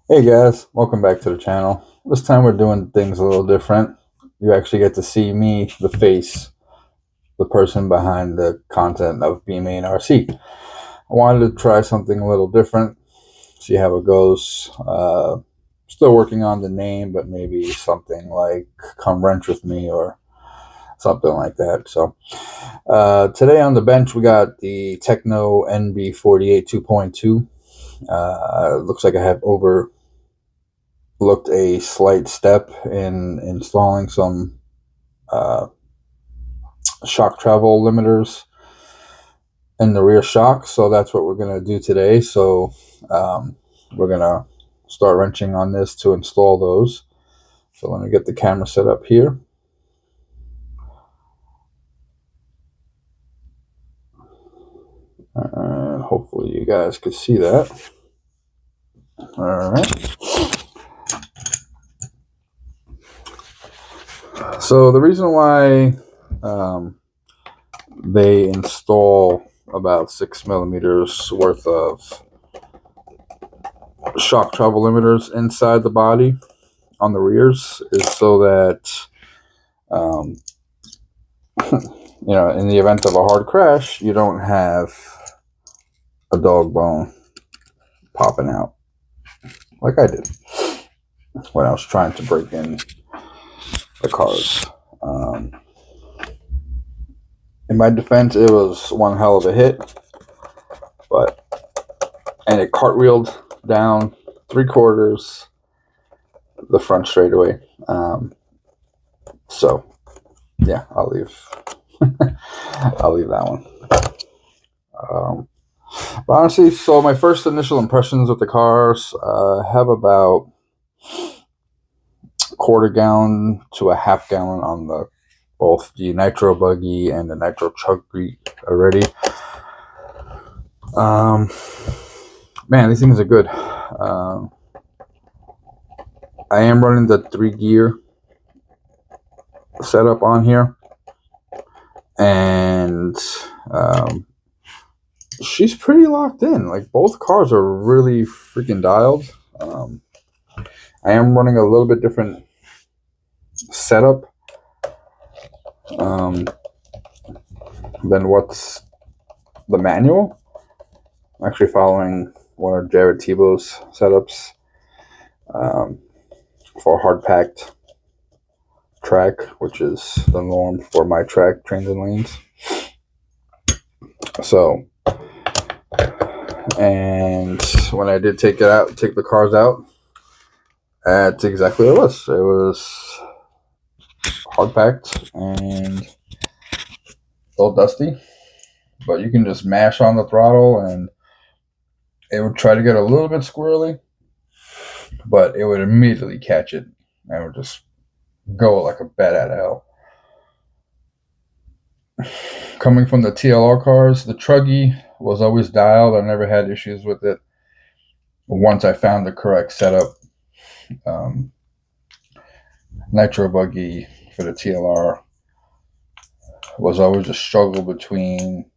Hey guys, welcome back to the channel. This time we're doing things a little different. You actually get to see me, the face, the person behind the content of BMA and RC. I wanted to try something a little different, see how it goes. Still working on the name, but maybe something like Come Wrench With Me or something like that. So today on the bench we got the Techno NB48 2.2. Looks like I have overlooked a slight step in installing some uh, shock travel limiters in the rear shock. So that's what we're going to do today. So we're going to start wrenching on this to install those. So let me get the camera set up here. And hopefully you guys can see that. All right. So the reason why they install about 6 millimeters worth of shock travel limiters inside the body on the rears is so that in the event of a hard crash, you don't have a dog bone popping out like I did when I was trying to break in the cars. In my defense, it was one hell of a hit, and it cartwheeled down 3/4 the front straightaway. So yeah, I'll leave that one. But honestly, so my first initial impressions with the cars have about 1/4 gallon to a half gallon on both the nitro buggy and the nitro chuggy already. Man, these things are good. I am running the 3-gear setup on here, and she's pretty locked in. Like, both cars are really freaking dialed. I am running a little bit different setup than what's the manual. I'm actually following one of Jared Tebow's setups for hard packed track, which is the norm for my track trains and lanes. So, and when I did take the cars out, that's exactly what it was. It was hard packed and a little dusty, but you can just mash on the throttle and it would try to get a little bit squirrely, but it would immediately catch it and it would just go like a bat out of hell. Coming from the TLR cars, the Truggy was always dialed. I never had issues with it once I found the correct setup. Nitro buggy for the TLR was always a struggle between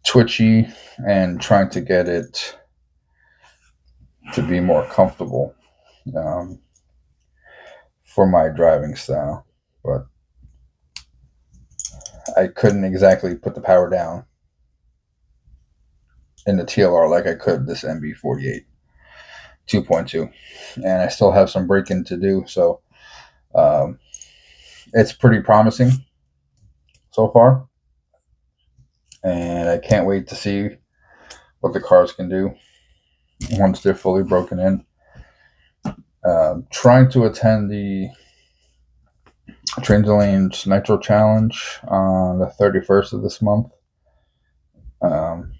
twitchy and trying to get it to be more comfortable for my driving style, but I couldn't exactly put the power down in the TLR like I could this NB48 2.2, and I still have some braking to do, so it's pretty promising so far, and I can't wait to see what the cars can do once they're fully broken in. Trying to attend the Trains and Lanes Nitro Challenge on the 31st of this month,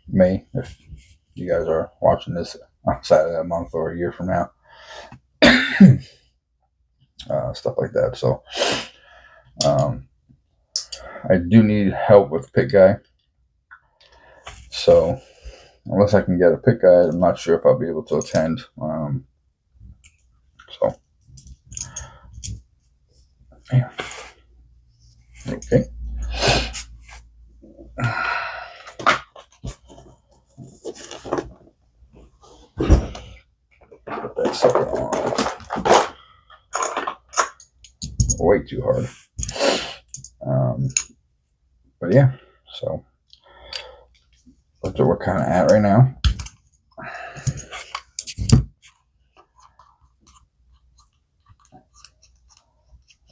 May, if you guys are watching this outside of that month or a year from now. Stuff like that. So I do need help with pit guy. So unless I can get a pit guide, I'm not sure if I'll be able to attend. So yeah. Okay. way too hard. But yeah, so that's what we're kind of at right now.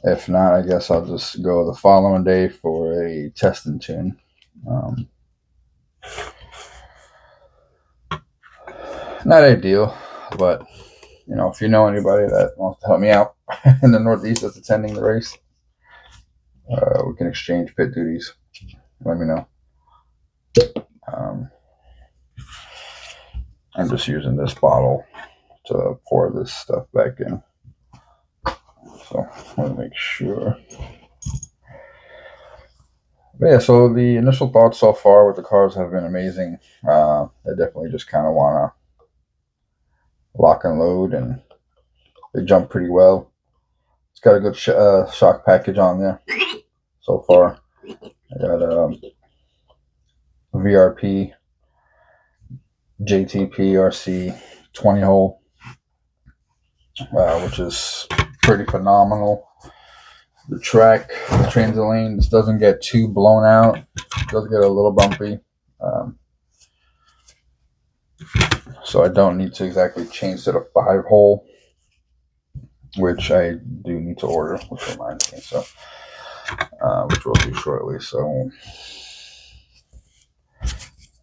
If not, I guess I'll just go the following day for a test and tune. Not ideal, but you know, if you know anybody that wants to help me out in the Northeast that's attending the race, we can exchange pit duties. Let me know. I'm just using this bottle to pour this stuff back in. So let me make sure. But yeah, so the initial thoughts so far with the cars have been amazing. I definitely just kind of want to lock and load, and they jump pretty well. It's got a good shock package on there so far. I got a VRP JTP RC 20 hole, which is pretty phenomenal. The track, the transit lanes doesn't get too blown out. It does get a little bumpy. So I don't need to exactly change to the 5 hole, which I do need to order, which reminds me. So, which we'll do shortly. So,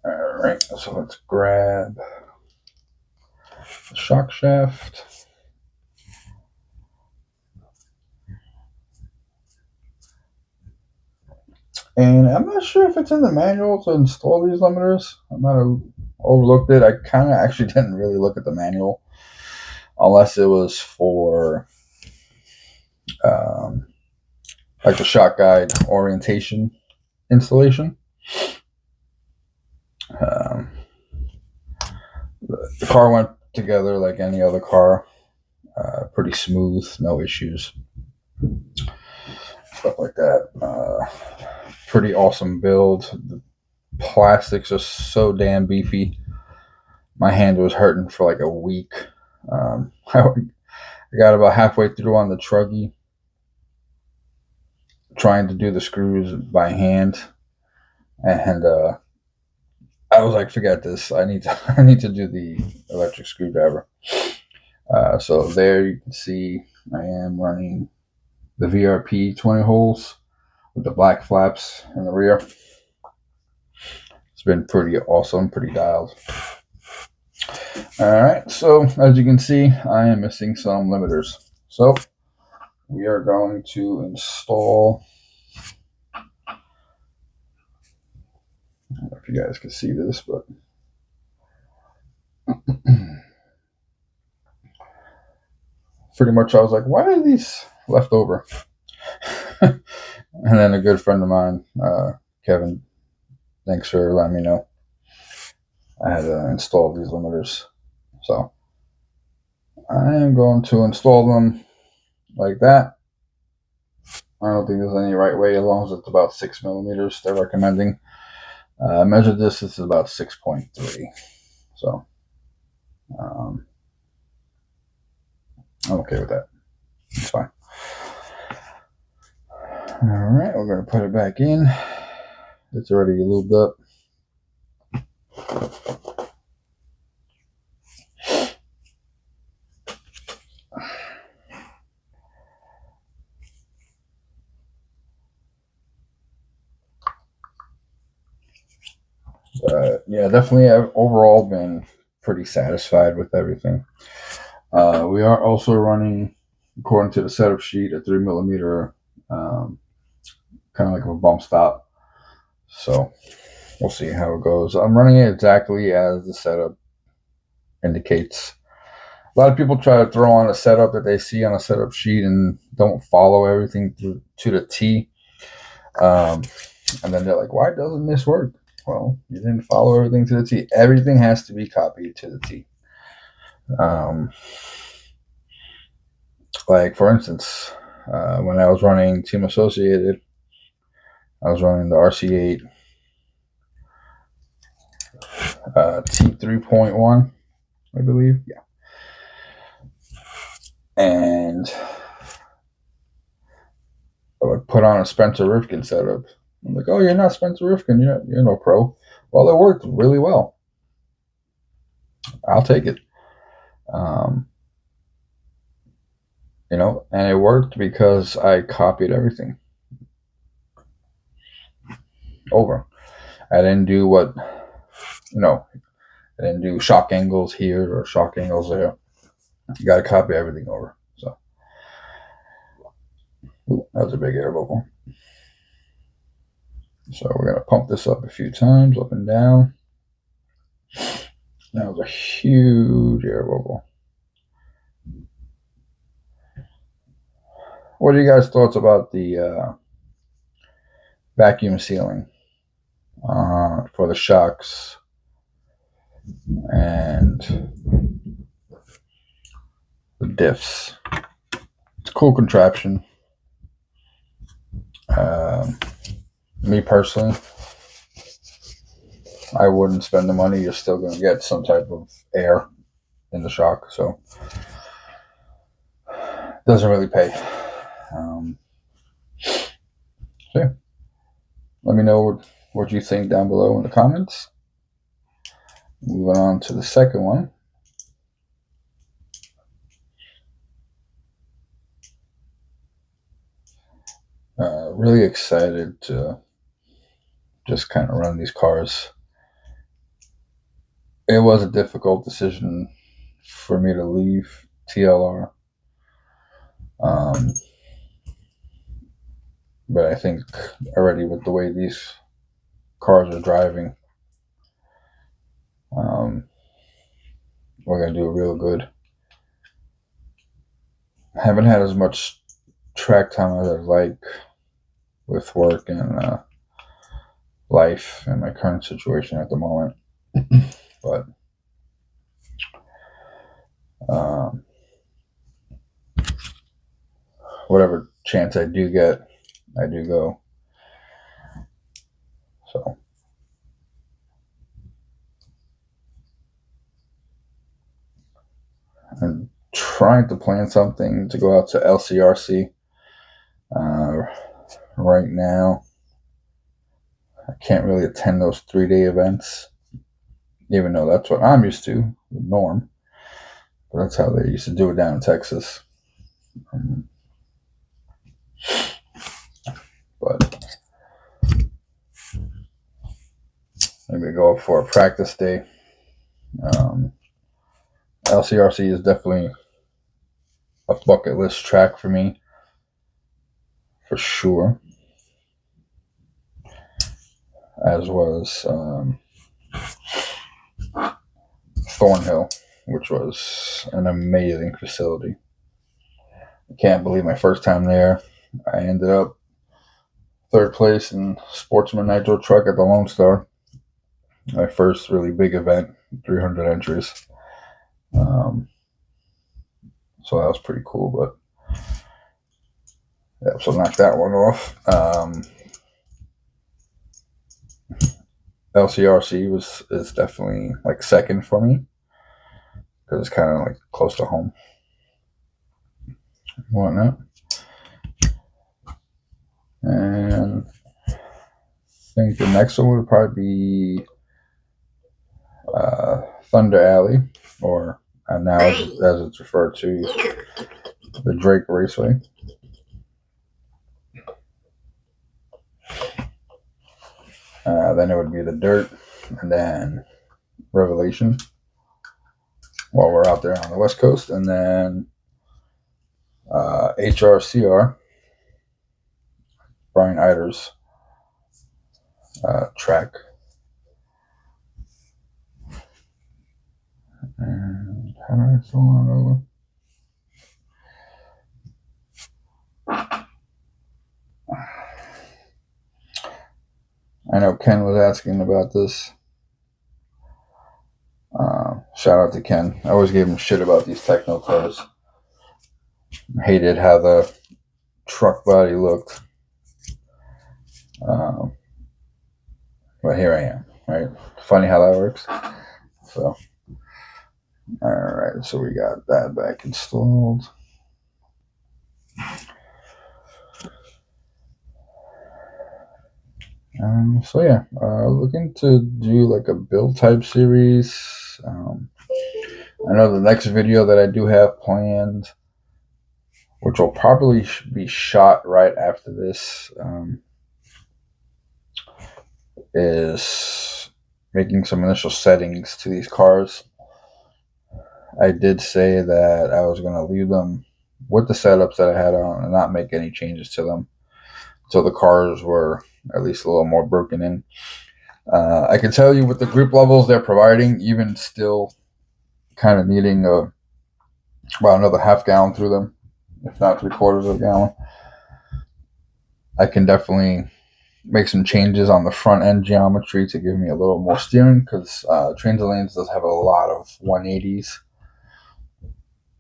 all right. So let's grab the shock shaft. And I'm not sure if it's in the manual to install these limiters. I might have overlooked it. I kind of actually didn't really look at the manual, unless it was for like the shock guide orientation installation. The car went together like any other car, pretty smooth, no issues, stuff like that. Pretty awesome build. The plastics are so damn beefy. My hand was hurting for like a week. I got about halfway through on the truggy, trying to do the screws by hand, and I was like, forget this. I need to do the electric screwdriver. So there you can see I am running the VRP 20 holes with the black flaps in the rear. It's been pretty awesome, pretty dialed. All right, so as you can see, I am missing some limiters. So we are going to install. I don't know if you guys can see this, but pretty much I was like, why are these left over? And then a good friend of mine, Kevin, thanks for letting me know. I had to install these limiters. So I am going to install them like that. I don't think there's any right way, as long as it's about 6 millimeters they're recommending. Measured this is about 6.3. So I'm okay with that. It's fine. All right, we're going to put it back in. It's already lubed up. Yeah, definitely I've overall been pretty satisfied with everything. We are also running, according to the setup sheet, a 3 millimeter kind of like a bump stop. So we'll see how it goes. I'm running it exactly as the setup indicates. A lot of people try to throw on a setup that they see on a setup sheet and don't follow everything to the T. And then they're like, why doesn't this work? Well, you didn't follow everything to the T. Everything has to be copied to the T. Like, for instance, when I was running Team Associated, I was running the RC8 T3.1, I believe. Yeah. And like put on a Spencer Rifkin setup. I'm like, oh, you're not Spencer Rifkin. You're no pro. Well, it worked really well. I'll take it. And it worked because I copied everything over. I didn't do I didn't do shock angles here or shock angles there. You got to copy everything over. So, that was a big air bubble. So we're going to pump this up a few times, up and down. That was a huge air bubble. What are you guys' thoughts about the vacuum sealing for the shocks and the diffs? It's a cool contraption. Me personally, I wouldn't spend the money. You're still going to get some type of air in the shock, so it doesn't really pay. So yeah. Let me know what you think down below in the comments. Moving on to the second one. Really excited to just kind of run these cars. It was a difficult decision for me to leave TLR. But I think already with the way these cars are driving, we're going to do real good. I haven't had as much track time as I'd like with work and life and my current situation at the moment. But whatever chance I do get, I do go. So I'm trying to plan something to go out to LCRC right now. I can't really attend those 3-day events, even though that's what I'm used to, the norm. But that's how they used to do it down in Texas. But maybe go up for a practice day. LCRC is definitely a bucket list track for me, for sure. As was Thornhill, which was an amazing facility. I can't believe my first time there, I ended up 3rd place in Sportsman Nitro Truck at the Lone Star. My first really big event, 300 entries. So that was pretty cool, but yeah, so knock that one off. LCRC is definitely like second for me because it's kind of like close to home and whatnot. And I think the next one would probably be Thunder Alley, or now as it's referred to, the Drake Raceway. Then it would be the Dirt, and then Revelation while we're out there on the West Coast, and then HRCR, Brian Eider's track. And how do I fill on over? I know Ken was asking about this. Shout out to Ken. I always gave him shit about these techno cars. Hated how the truck body looked. But here I am, right? Funny how that works. So, alright, so we got that back installed. So yeah, looking to do like a build type series. I know the next video that I do have planned, which will probably be shot right after this, is making some initial settings to these cars. I did say that I was going to leave them with the setups that I had on and not make any changes to them until the cars were at least a little more broken in. I can tell you with the grip levels they're providing, even still kind of needing about another half gallon through them, if not 3/4 of a gallon, I can definitely make some changes on the front end geometry to give me a little more steering, because Trains and Lanes does have a lot of 180s,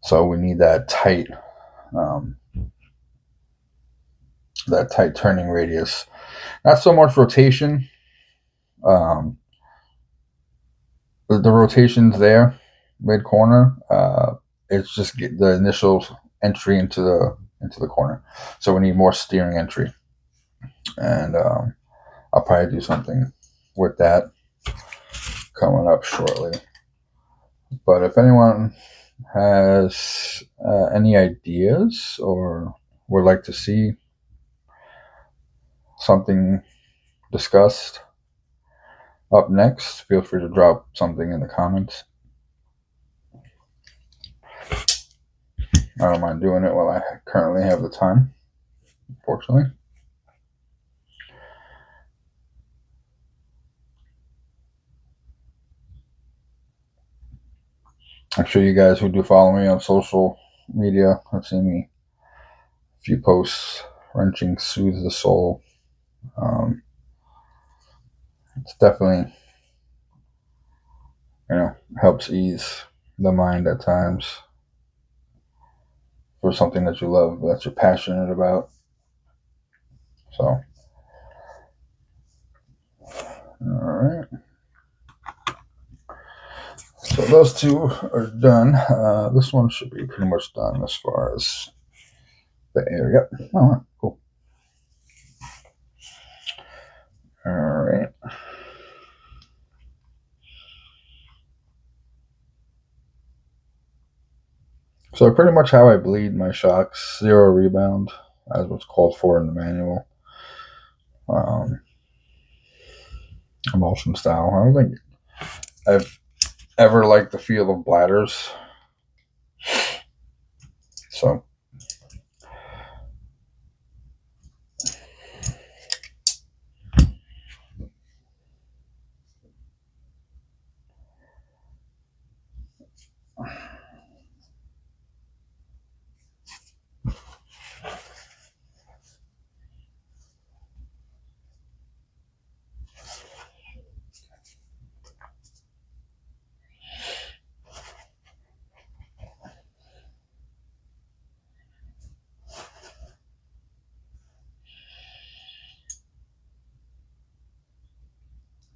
so we need that tight turning radius. Not so much rotation. The rotation's there mid corner. It's just the initial entry into the corner, so we need more steering entry, and I'll probably do something with that coming up shortly. But if anyone has any ideas or would like to see something discussed up next, feel free to drop something in the comments. I don't mind doing it while I currently have the time, unfortunately. I'm sure you guys who do follow me on social media have seen me a few posts. Wrenching soothes the soul. It's definitely, helps ease the mind at times for something that you love, that you're passionate about. So, all right. So those two are done. This one should be pretty much done as far as the area. Oh, cool. All right. So pretty much how I bleed my shocks, 0 rebound, as what's called for in the manual. Emulsion style. I don't think I've ever liked the feel of bladders. So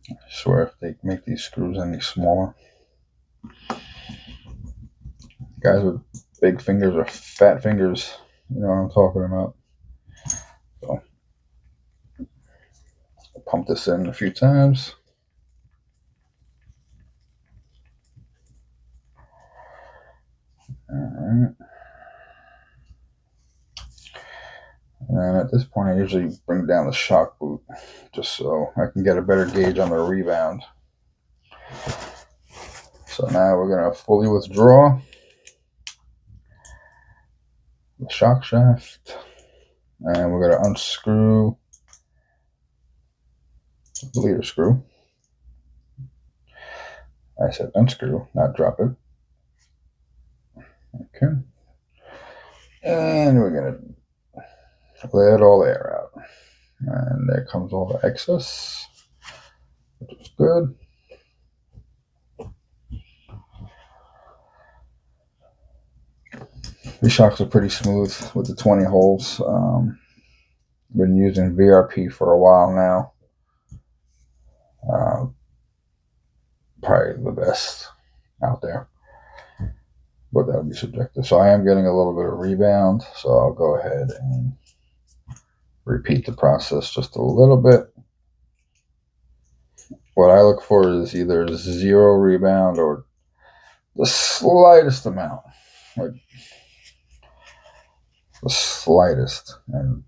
I swear if they make these screws any smaller, guys with big fingers or fat fingers, you know what I'm talking about. So I'll pump this in a few times. All right. And at this point, I usually bring down the shock boot just so I can get a better gauge on the rebound. So now we're going to fully withdraw the shock shaft, and we're going to unscrew the leader screw. I said unscrew, not drop it. Okay. And we're going to let all the air out. And there comes all the excess, which is good. These shocks are pretty smooth with the 20 holes. Been using VRP for a while now. Probably the best out there, but that'll be subjective. So I am getting a little bit of rebound, so I'll go ahead and repeat the process just a little bit. what I look for is either zero rebound or the slightest amount, like the slightest, and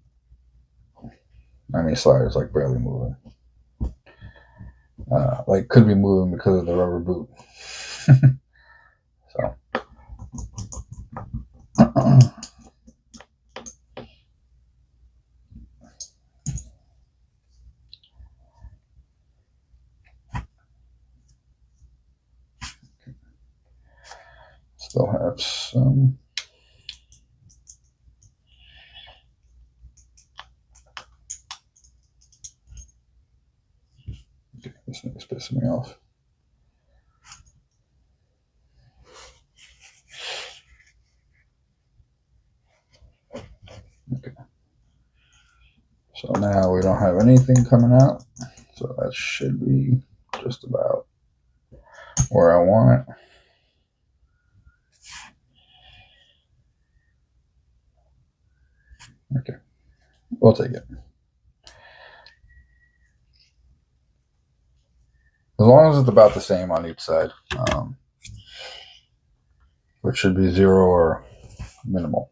I mean slightest, like barely moving. Like could be moving because of the rubber boot. So still have some. Okay, this thing is pissing me off. Okay. So now we don't have anything coming out. So that should be just about where I want it. Okay, we'll take it. As long as it's about the same on each side, which should be zero or minimal.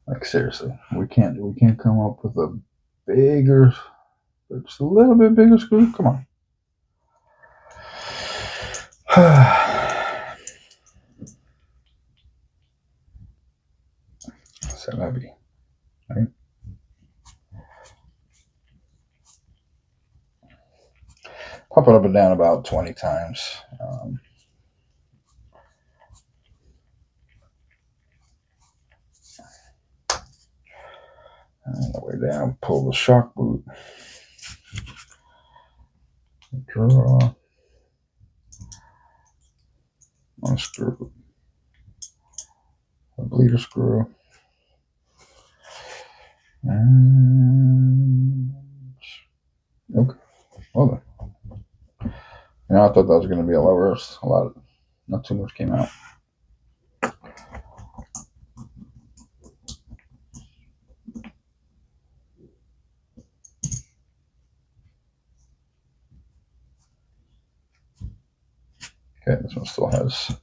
Like seriously, we can't come up with a bigger, just a little bit bigger screw. Come on. So heavy, right? Pop it up and down about 20 times. And the way down, pull the shock boot. Draw. Unscrew. A bleeder screw. And okay. Well then. You know, I thought that was going to be a lot worse. Not too much came out. Okay, this one still has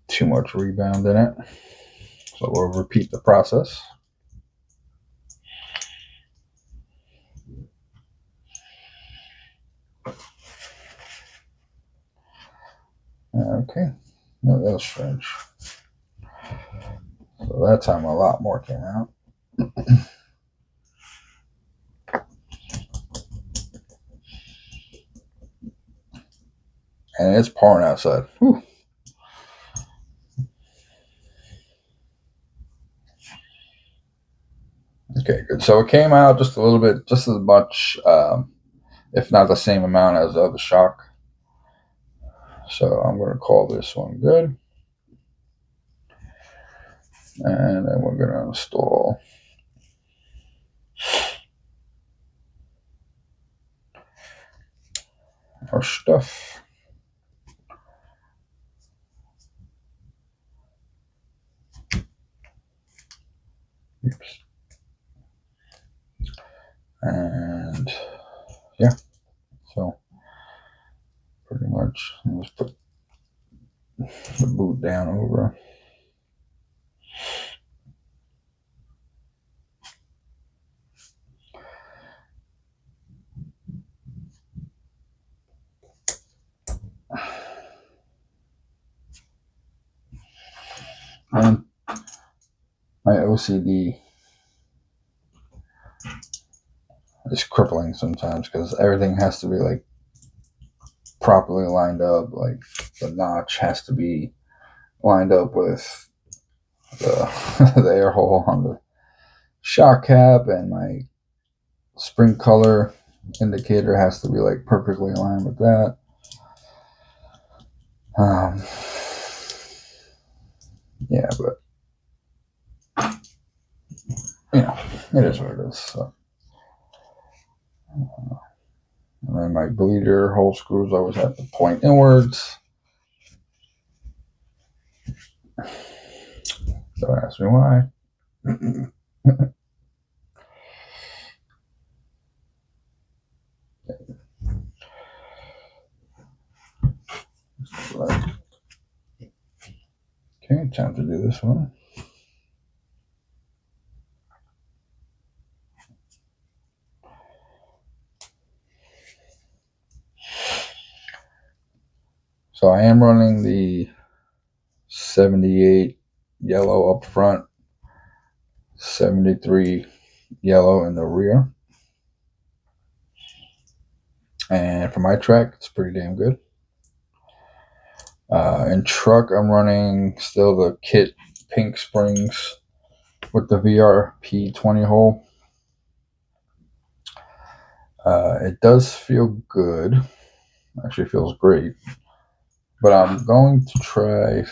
too much rebound in it. So we'll repeat the process. Okay, no, that was strange. So that time a lot more came out. And it's pouring outside. Whew. Okay, good. So it came out just a little bit, just as much, if not the same amount as the other shock. So I'm going to call this one good. And then we're going to install our stuff. Oops. And yeah, so pretty much let's put the boot down over. And my OCD is crippling sometimes because everything has to be like properly lined up. Like the notch has to be lined up with the, the air hole on the shock cap, and my spring color indicator has to be like perfectly aligned with that. Yeah, but you know, it is what it is. So. And then my bleeder hole screws always have to point inwards. Don't ask me why. Okay, time to do this one. So I am running the 78 yellow up front, 73 yellow in the rear. And for my track, it's pretty damn good. In truck, I'm running still the kit pink springs with the VRP 20 hole. It does feel good. Actually feels great. But I'm going to try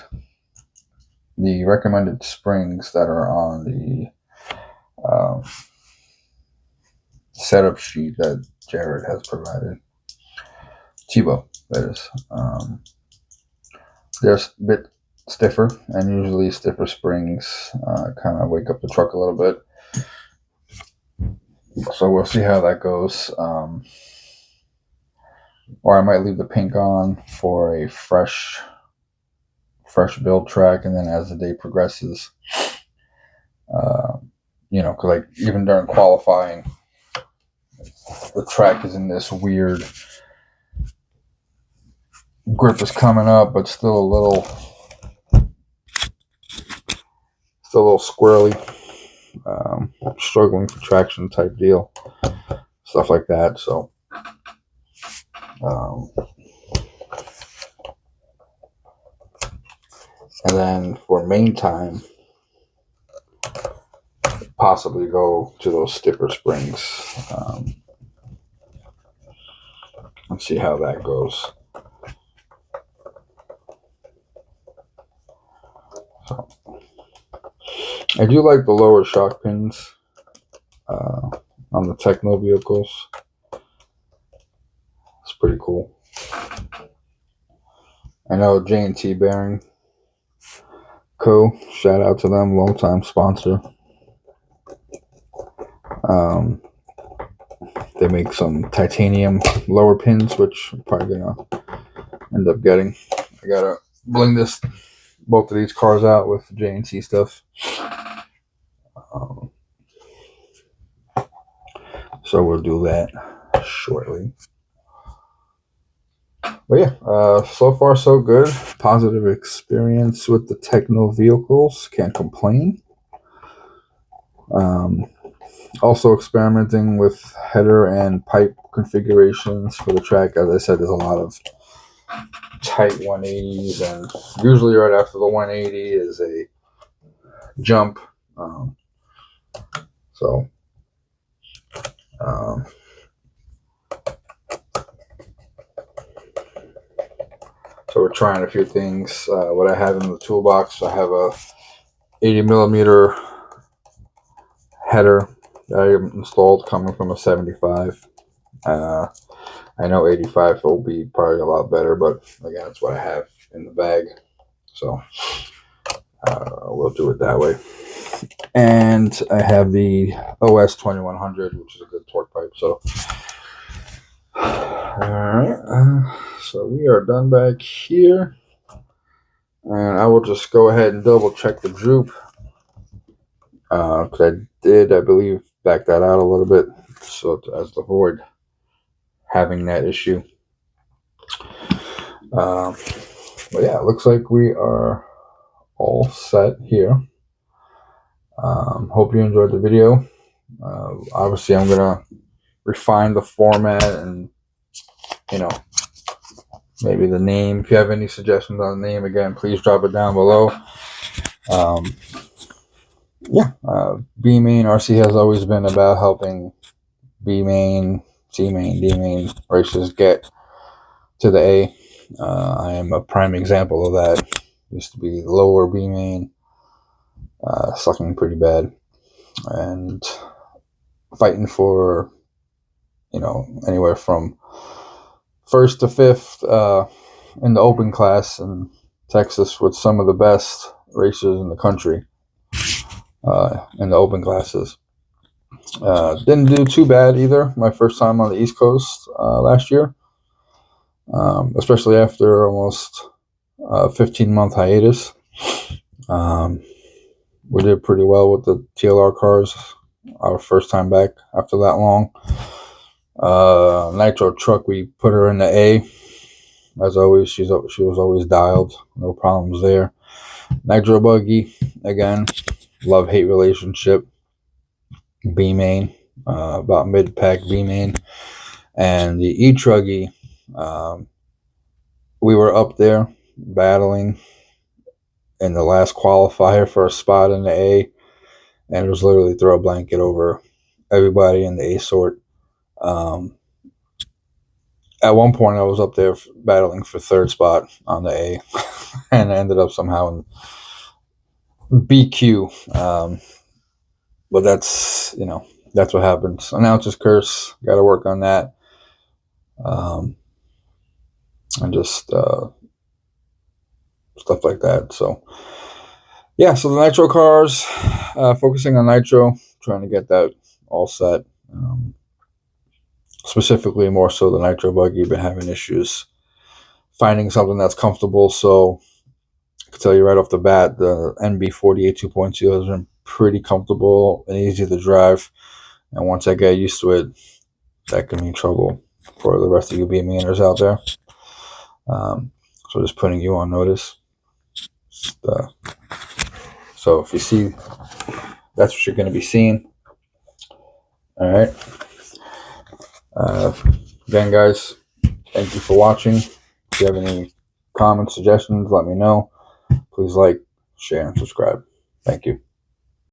the recommended springs that are on the setup sheet that Jared has provided. Tebow, that is. They're a bit stiffer, and usually stiffer springs kind of wake up the truck a little bit. So we'll see how that goes. Or I might leave the pink on for a fresh build track, and then as the day progresses, you know, because like even during qualifying, the track is in this weird grip is coming up, but still a little squirrely, struggling for traction type deal, stuff like that. So and then for main time, possibly go to those stiffer springs and see how that goes. So I do like the lower shock pins on the Techno vehicles. It's pretty cool. I know J&T Bearing Co. Shout out to them, long-time sponsor. They make some titanium lower pins, which I'm probably gonna end up getting. I gotta bling both of these cars out with J&T stuff. So we'll do that shortly. But yeah, so far so good. Positive experience with the Techno vehicles. Can't complain. Also experimenting with header and pipe configurations for the track. As I said, there's a lot of tight 180s, and usually right after the 180 is a jump. So we're trying a few things. What I have in the toolbox, I have a 80 millimeter header that I installed coming from a 75. I know 85 will be probably a lot better, but again, that's what I have in the bag. So we'll do it that way. And I have the OS 2100, which is a good torque pipe. So, all right. So we are done back here. And I will just go ahead and double check the droop. Because I did, I believe, back that out a little bit. So as to avoid having that issue. But yeah, it looks like we are all set here. Hope you enjoyed the video. Obviously, I'm gonna refine the format and, you know, maybe the name. If you have any suggestions on the name, again, please drop it down below. Yeah, B-Main RC has always been about helping B-Main C main, D main races get to the A. I am a prime example of that. Used to be lower B main, sucking pretty bad, and fighting for, anywhere from first to fifth in the open class in Texas with some of the best racers in the country in the open classes. Didn't do too bad either. My first time on the East Coast last year, especially after almost a 15-month hiatus. We did pretty well with the TLR cars. Our first time back after that long. Nitro truck, we put her in the A. As always, she was always dialed. No problems there. Nitro buggy, again, love-hate relationship. B main, about mid-pack B main. And the E-Truggy, we were up there battling in the last qualifier for a spot in the A, and it was literally throw a blanket over everybody in the A sort. At one point, I was up there battling for third spot on the A, and I ended up somehow in BQ. But that's what happens. Announcer's curse. Got to work on that. And just stuff like that. So, yeah. So the Nitro cars, focusing on Nitro, trying to get that all set. Specifically, more so the Nitro buggy, been having issues finding something that's comfortable. So I can tell you right off the bat, the NB48 2.2 has been pretty comfortable and easy to drive. And once I get used to it, that can mean trouble for the rest of you B-mainers out there. So just putting you on notice. So if you see, that's what you're going to be seeing. All right. Again, guys, thank you for watching. If you have any comments, suggestions, let me know. Please like, share, and subscribe. Thank you.